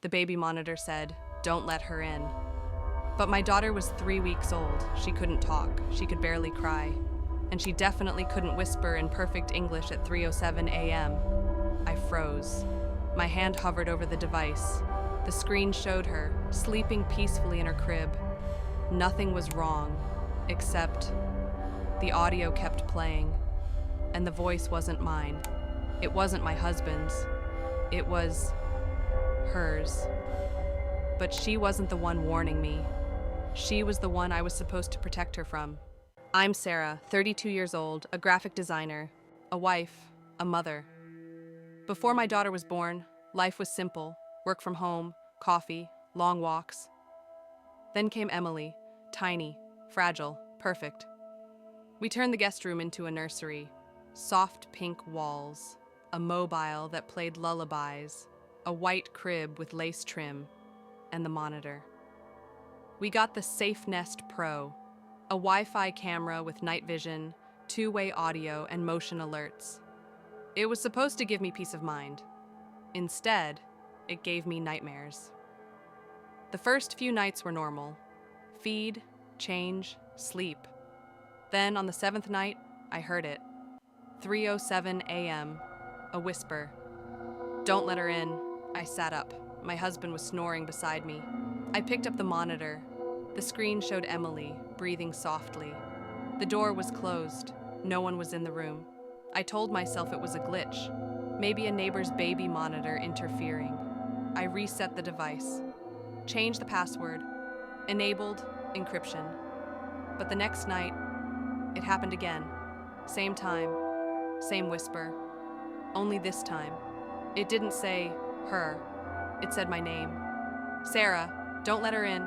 The baby monitor said, "Don't let her in." But my daughter was 3 weeks old. She couldn't talk. She could barely cry. And she definitely couldn't whisper in perfect English at 3:07 a.m. I froze. My hand hovered over the device. The screen showed her, sleeping peacefully in her crib. Nothing was wrong, except the audio kept playing. And the voice wasn't mine. It wasn't my husband's. It was hers. But she wasn't the one warning me. She was the one I was supposed to protect her from. I'm Sarah, 32 years old, a graphic designer, a wife, a mother. Before my daughter was born, life was simple: work from home, coffee, long walks. Then came Emily, tiny, fragile, perfect. We turned the guest room into a nursery. Soft pink walls, a mobile that played lullabies, a white crib with lace trim, and the monitor. We got the Safe Nest Pro, a Wi-Fi camera with night vision, two-way audio, and motion alerts. It was supposed to give me peace of mind. Instead, it gave me nightmares. The first few nights were normal. Feed, change, sleep. Then on the 7th night, I heard it. 3:07 a.m., a whisper. "Don't let her in." I sat up. My husband was snoring beside me. I picked up the monitor. The screen showed Emily, breathing softly. The door was closed. No one was in the room. I told myself it was a glitch, maybe a neighbor's baby monitor interfering. I reset the device, changed the password, enabled encryption. But the next night, it happened again. Same time, same whisper. Only this time, it didn't say her. It said my name. "Sarah, don't let her in."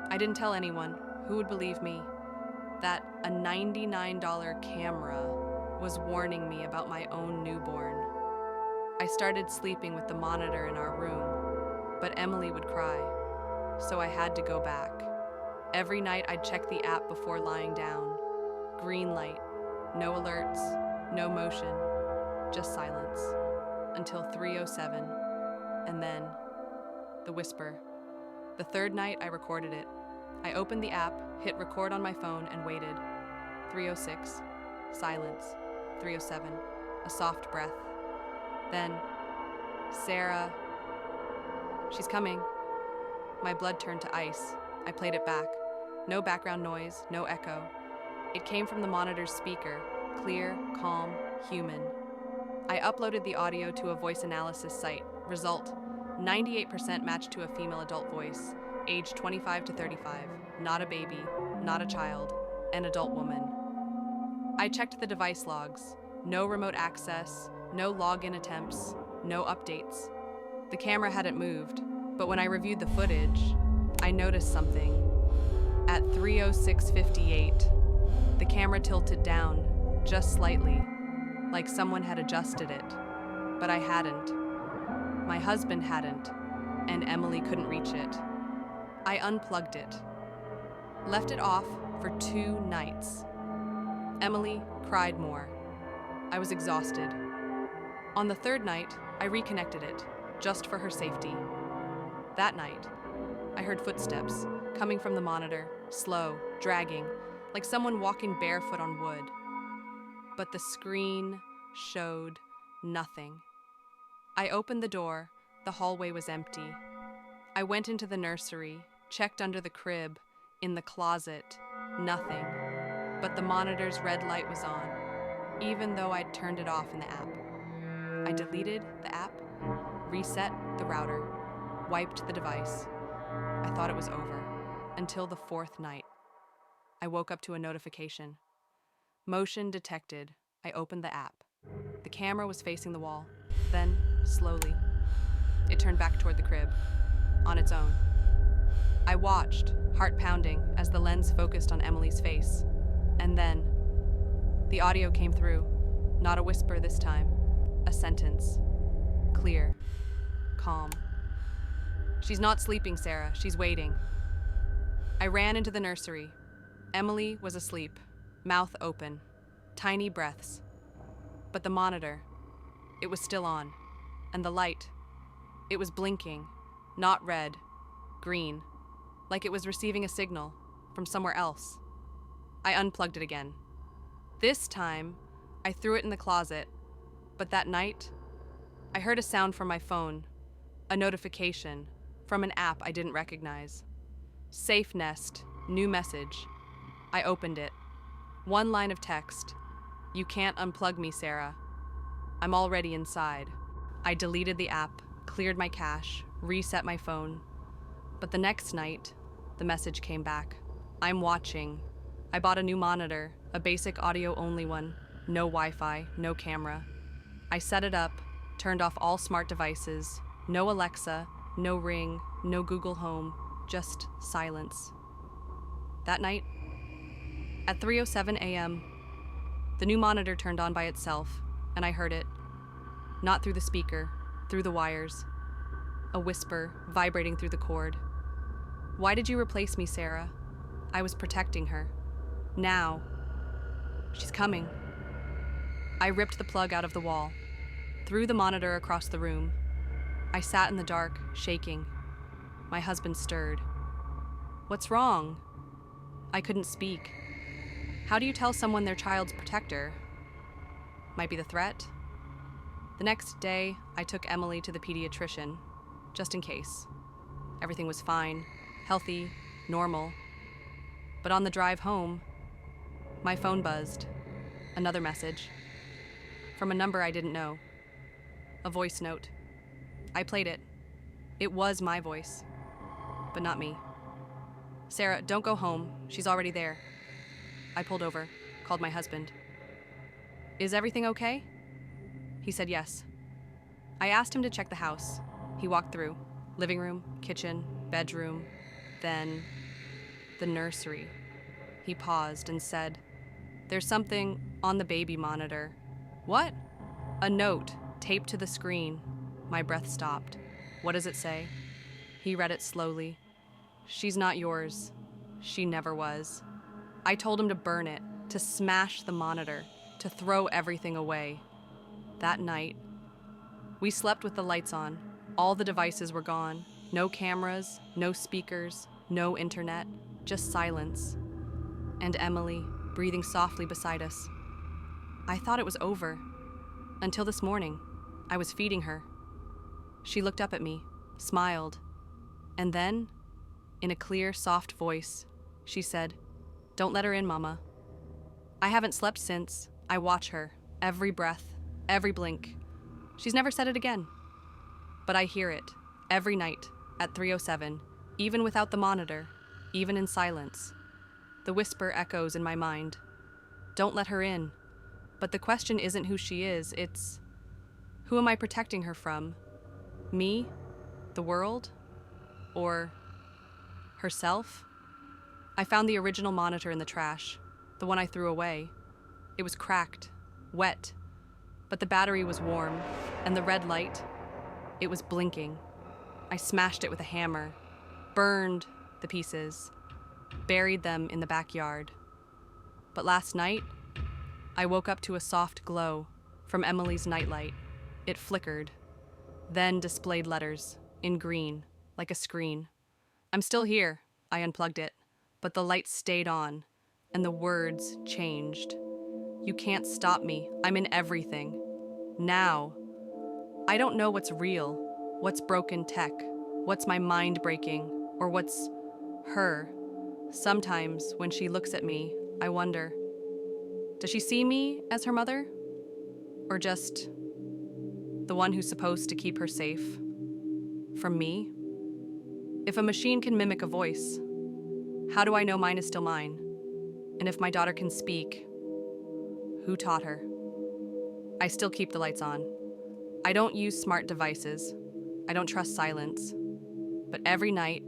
I didn't tell anyone. Who would believe me? That a $99 camera was warning me about my own newborn. I started sleeping with the monitor in our room, but Emily would cry, so I had to go back. Every night I'd check the app before lying down. Green light, no alerts, no motion, just silence. Until 3:07, and then the whisper. The third night I recorded it. I opened the app, hit record on my phone, and waited. 3:06, silence. 3:07, a soft breath. Then, "Sarah, she's coming." My blood turned to ice. I played it back. No background noise, no echo. It came from the monitor's speaker, clear, calm, human. I uploaded the audio to a voice analysis site. Result: 98% matched to a female adult voice, age 25 to 35, not a baby, not a child, an adult woman. I checked the device logs. No remote access, no login attempts, no updates. The camera hadn't moved, but when I reviewed the footage, I noticed something. At 3:06:58, the camera tilted down, just slightly, like someone had adjusted it. But I hadn't. My husband hadn't, and Emily couldn't reach it. I unplugged it, left it off for 2 nights. Emily cried more. I was exhausted. On the 3rd night, I reconnected it, just for her safety. That night, I heard footsteps coming from the monitor, slow, dragging, like someone walking barefoot on wood. But the screen showed nothing. I opened the door. The hallway was empty. I went into the nursery, checked under the crib, in the closet, nothing. But the monitor's red light was on, even though I'd turned it off in the app. I deleted the app, reset the router, wiped the device. I thought it was over, until the 4th night. I woke up to a notification. Motion detected. I opened the app. The camera was facing the wall. Then, slowly, it turned back toward the crib, on its own. I watched, heart pounding, as the lens focused on Emily's face. And then, the audio came through. Not a whisper this time. A sentence. Clear. Calm. "She's not sleeping, Sarah. She's waiting." I ran into the nursery. Emily was asleep, mouth open, tiny breaths. But the monitor, it was still on. And the light, it was blinking. Not red, green, like it was receiving a signal from somewhere else. I unplugged it again. This time, I threw it in the closet, but that night, I heard a sound from my phone, a notification from an app I didn't recognize. Safe Nest, new message. I opened it. One line of text. You can't unplug me, Sarah. I'm already inside. I deleted the app, cleared my cache, reset my phone. But the next night, the message came back. I'm watching. I bought a new monitor, a basic audio-only one. No Wi-Fi, no camera. I set it up, turned off all smart devices. No Alexa, no Ring, no Google Home, just silence. That night, at 3:07 a.m., the new monitor turned on by itself, and I heard it. Not through the speaker, through the wires. A whisper vibrating through the cord. Why did you replace me, Sarah? I was protecting her. Now, she's coming. I ripped the plug out of the wall, threw the monitor across the room. I sat in the dark, shaking. My husband stirred. What's wrong? I couldn't speak. How do you tell someone their child's protector? Might be the threat. The next day, I took Emily to the pediatrician, just in case. Everything was fine, healthy, normal. But on the drive home, my phone buzzed. Another message. From a number I didn't know. A voice note. I played it. It was my voice, but not me. Sarah, don't go home. She's already there. I pulled over, called my husband. Is everything okay? He said yes. I asked him to check the house. He walked through. Living room, kitchen, bedroom, then the nursery. He paused and said, There's something on the baby monitor. What? A note taped to the screen. My breath stopped. What does it say? He read it slowly. She's not yours. She never was. I told him to burn it, to smash the monitor, to throw everything away. That night, we slept with the lights on. All the devices were gone. No cameras, no speakers, no internet, just silence. And Emily, breathing softly beside us. I thought it was over. Until this morning, I was feeding her. She looked up at me, smiled, and then, in a clear, soft voice, she said, Don't let her in, Mama. I haven't slept since. I watch her, every breath, every blink. She's never said it again. But I hear it, every night, at 3:07, even without the monitor, even in silence. The whisper echoes in my mind. Don't let her in. But the question isn't who she is, it's, who am I protecting her from? Me? The world? Or herself? I found the original monitor in the trash, the one I threw away. It was cracked, wet, but the battery was warm, and the red light, it was blinking. I smashed it with a hammer, burned the pieces, buried them in the backyard. But last night, I woke up to a soft glow from Emily's nightlight. It flickered, then displayed letters in green, like a screen. I'm still here. I unplugged it, but the light stayed on, and the words changed. You can't stop me. I'm in everything. Now. I don't know what's real, what's broken tech, what's my mind breaking, or what's her. Sometimes when she looks at me, I wonder, does she see me as her mother? Or just the one who's supposed to keep her safe from me? If a machine can mimic a voice, how do I know mine is still mine? And if my daughter can speak, who taught her? I still keep the lights on. I don't use smart devices. I don't trust silence. But every night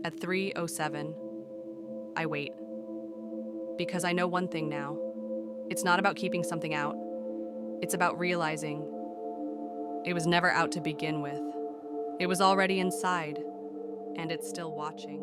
at 3:07, I wait. Because I know one thing now. It's not about keeping something out. It's about realizing it was never out to begin with. It was already inside, and it's still watching.